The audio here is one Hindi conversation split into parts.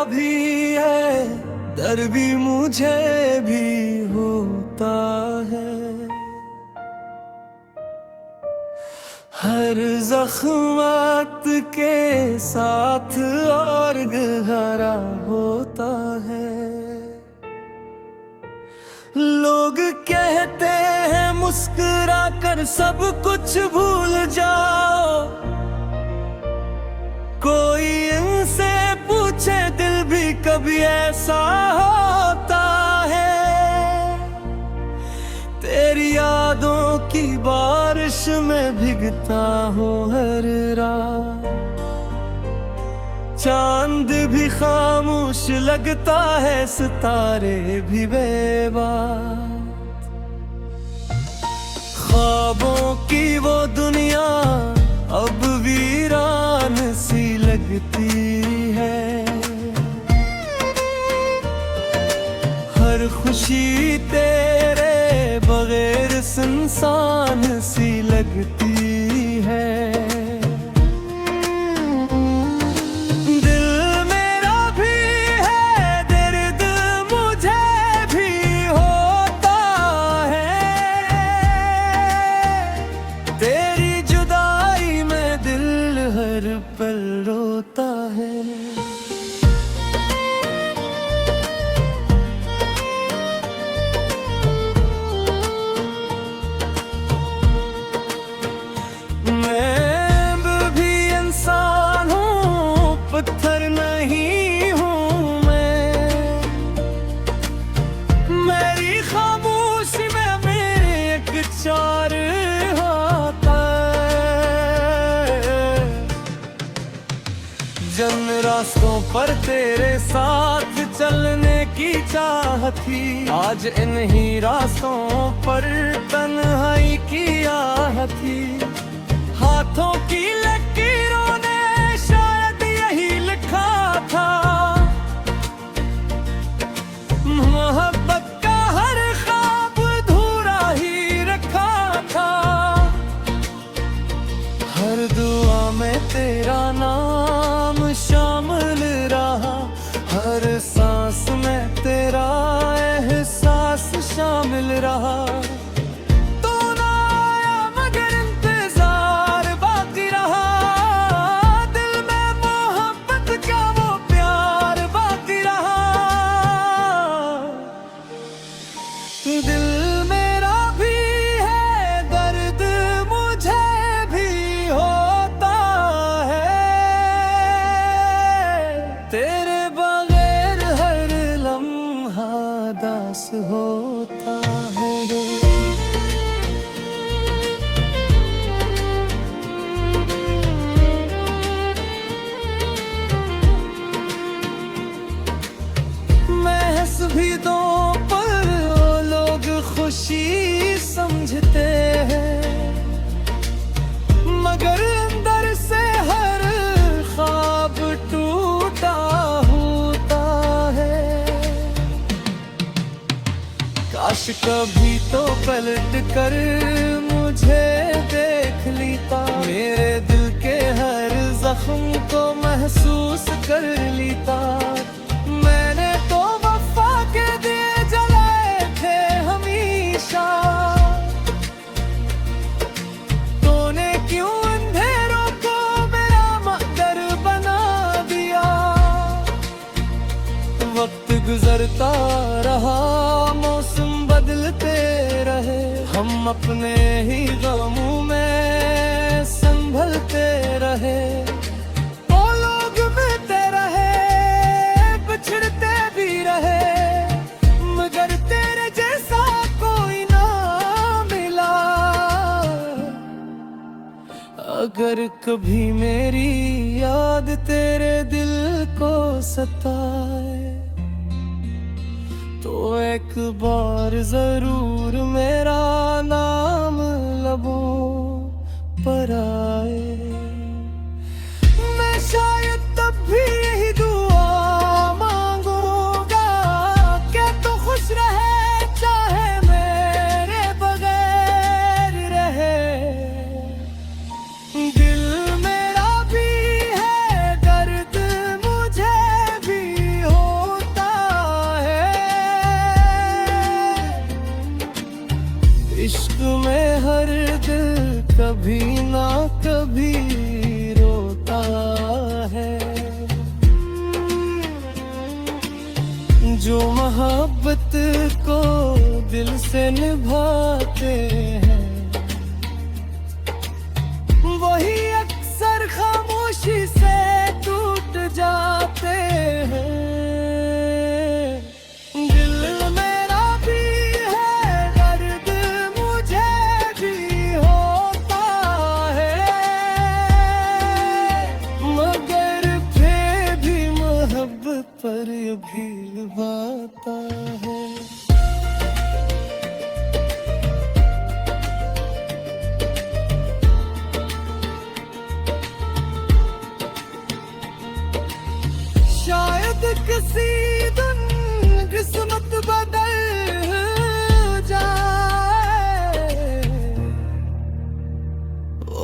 भी है, डर भी मुझे भी होता है। हर ज़ख्मत के साथ और गहरा होता है। लोग कहते हैं मुस्कुरा कर सब कुछ भूल जाओ, कोई इनसे पूछे दिल भी कभी ऐसा होता है। तेरी यादों की बारिश में भीगता हूँ हर रात, चांद भी खामोश लगता है, सितारे भी बेबात। ख्वाबों की वो दुनिया अब वीरान सी लगती है। हर खुशी तेरे बगैर सुनसान सी लगती है। दिल मेरा भी है, दर्द मुझे भी होता है। तेरी जुदाई में दिल हर पल रोता है। पत्थर नहीं हूँ मैं, मेरी खामोशी में मेरे एक चार होता है। जिन रास्तों पर तेरे साथ चलने की चाह थी, आज इन्हीं रास्तों पर तन्हाई की आह थी। हाथों की लकीरों ने शायद यही लिखा था, मोहब्बत का हर ख्वाब अधूरा ही रखा था। हर दुआ में तेरा नाम शामिल रहा, हर सांस में तेरा एहसास शामिल रहा। दिल मेरा भी है, दर्द मुझे भी होता है। तेरे बगैर हर लम्हा दास होता है। महस भी दो खुशी समझते हैं, मगर अंदर से हर ख्वाब टूटा होता है। काश कभी तो पलट कर मुझे देख लेता, मेरे दिल के हर जख्म को महसूस कर लेता। मैंने तो वफा के दिए जलाए थे हमेशा, तूने क्यों अंधेरों को मेरा मकदर बना दिया। वक्त गुजरता रहा, मौसम बदलते रहे, हम अपने ही गमों में संभलते रहे। वो लोग मिलते रहे, बिछड़ते भी रहे, मगर तेरे जैसा कोई ना मिला। अगर कभी मेरी याद तेरे दिल को सताए, तो एक बार जरूर मेरा नाम लबों पर आए। मैं शायद तब भी यही दुआ मांगूंगा कि तू खुश रहे, चाहे मेरे बगैर रहे। दिल मेरा भी है, दर्द मुझे भी इश्क में हर दिल कभी ना कभी रोता है। जो मोहब्बत को दिल से निभाते हैं वही अक्सर खामोशी से टूट जाते हैं। दिल मेरा भी है दर्द मुझे भी होता है, मगर फिर भी मोहब्बत पर भी बाता है। शायद किसी दिन किस्मत बदल जाए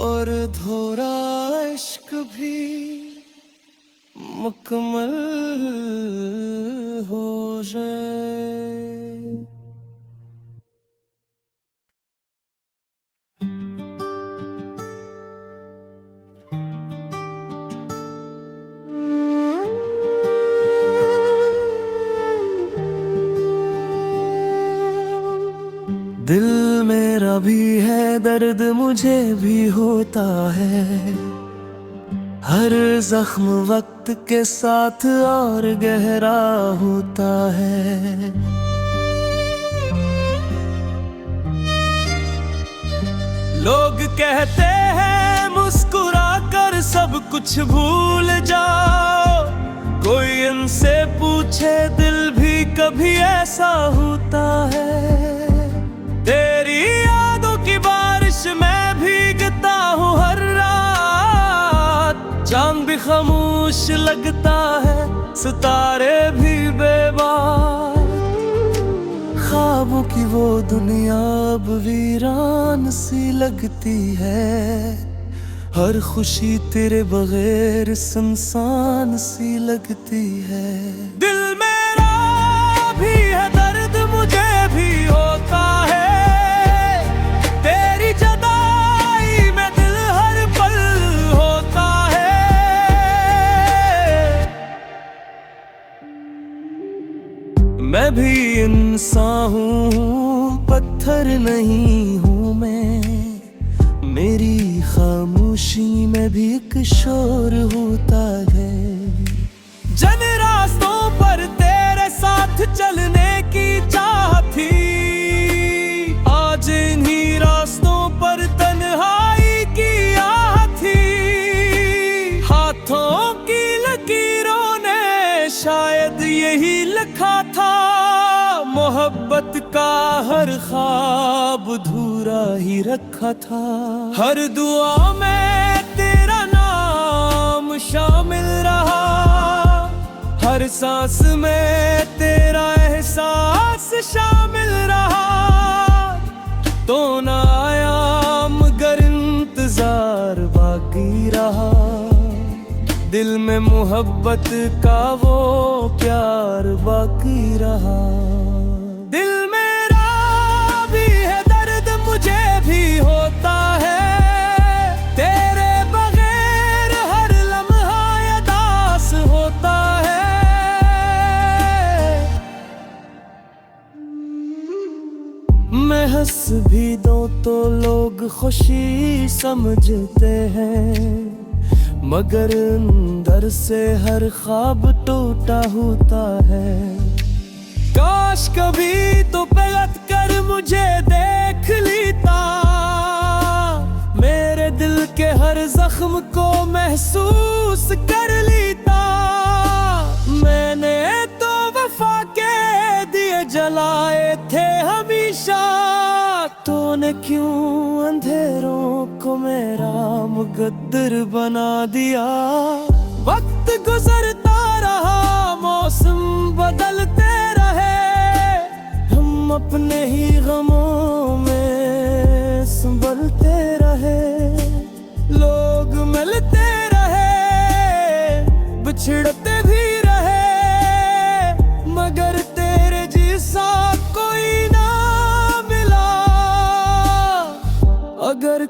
और थोड़ा इश्क भी मुकम्मल हो जाए। दिल मेरा भी है दर्द मुझे भी होता है, हर जख्म वक्त के साथ और गहरा होता है। लोग कहते हैं मुस्कुरा कर सब कुछ भूल जाओ, कोई इनसे पूछे दिल भी कभी ऐसा होता है। तेरी यादों की बारिश में भीगता हूँ हर रात, चांद भी खामोश लगता है सितारे भी बेबाक। ख्वाबों की वो दुनिया अब वीरान सी लगती है, हर खुशी तेरे बगैर सुनसान सी लगती है। दिल मेरा भी है दर्द मुझे भी होता है, तेरी जुदाई में दिल हर पल होता है। मैं भी इंसान हूँ पत्थर नहीं हूँ मैं, मेरी खामोशी में भी एक शोर होता है। जिन रास्तों पर तेरे साथ चलने की चाह थी, आज इन्हीं रास्तों पर तन्हाई की आह थी। हाथों की लकीरों ने शायद यही लिखा था, मोहब्बत का हर ख्वाब अधूरा ही रखा था। हर दुआ में तेरा नाम शामिल रहा, हर सांस में तेरा एहसास शामिल रहा। तो ना आया मगर इंतजार बाकी रहा, दिल में मोहब्बत का वो प्यार बाकी रहा। दिल मेरा भी है दर्द मुझे भी होता है, तेरे बगैर हर लम्हा उदास होता है। मैं हंस भी दूं तो लोग खुशी समझते हैं, मगर अंदर से हर ख्वाब टूटा होता है। काश कभी तो पलट कर मुझे देख लेता, मेरे दिल के हर जख्म को महसूस कर लेता। मैंने तो वफा के दिए जलाए थे हमेशा, तूने क्यों अंधेरों को मेरा मुकद्दर बना दिया। वक्त गुजरता रहा मौसम बदलते रहे, हम अपने ही गमों में संभलते रहे। लोग मिलते रहे बिछड़ते भी रहे, मगर तेरे जैसा कोई ना मिला।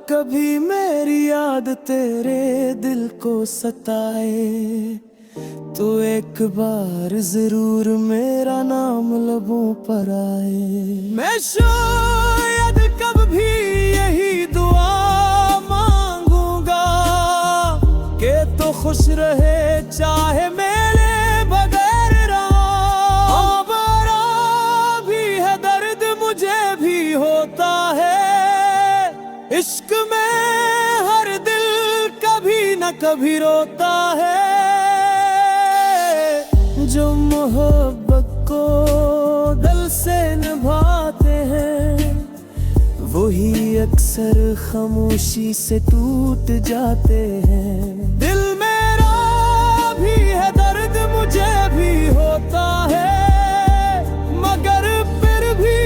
कभी मेरी याद तेरे दिल को सताए तो एक बार जरूर मेरा नाम लबों पर आए। मैं शायद कब भी यही दुआ मांगूंगा कि तो खुश रहे चाहे मेरे बगैर राम। बड़ा भी है दर्द मुझे भी होता है, इश्क में हर दिल कभी न कभी रोता है। जो मोहब्बत को दिल से निभाते हैं वही अक्सर खामोशी से टूट जाते हैं। दिल मेरा भी है दर्द मुझे भी होता है, मगर फिर भी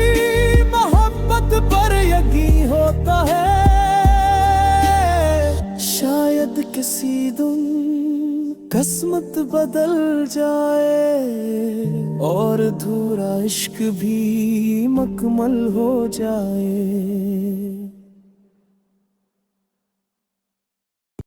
मोहब्बत पर यकीन होता है। शायद किसी दिन किस्मत बदल जाए और अधूरा इश्क भी मुकम्मल हो जाए।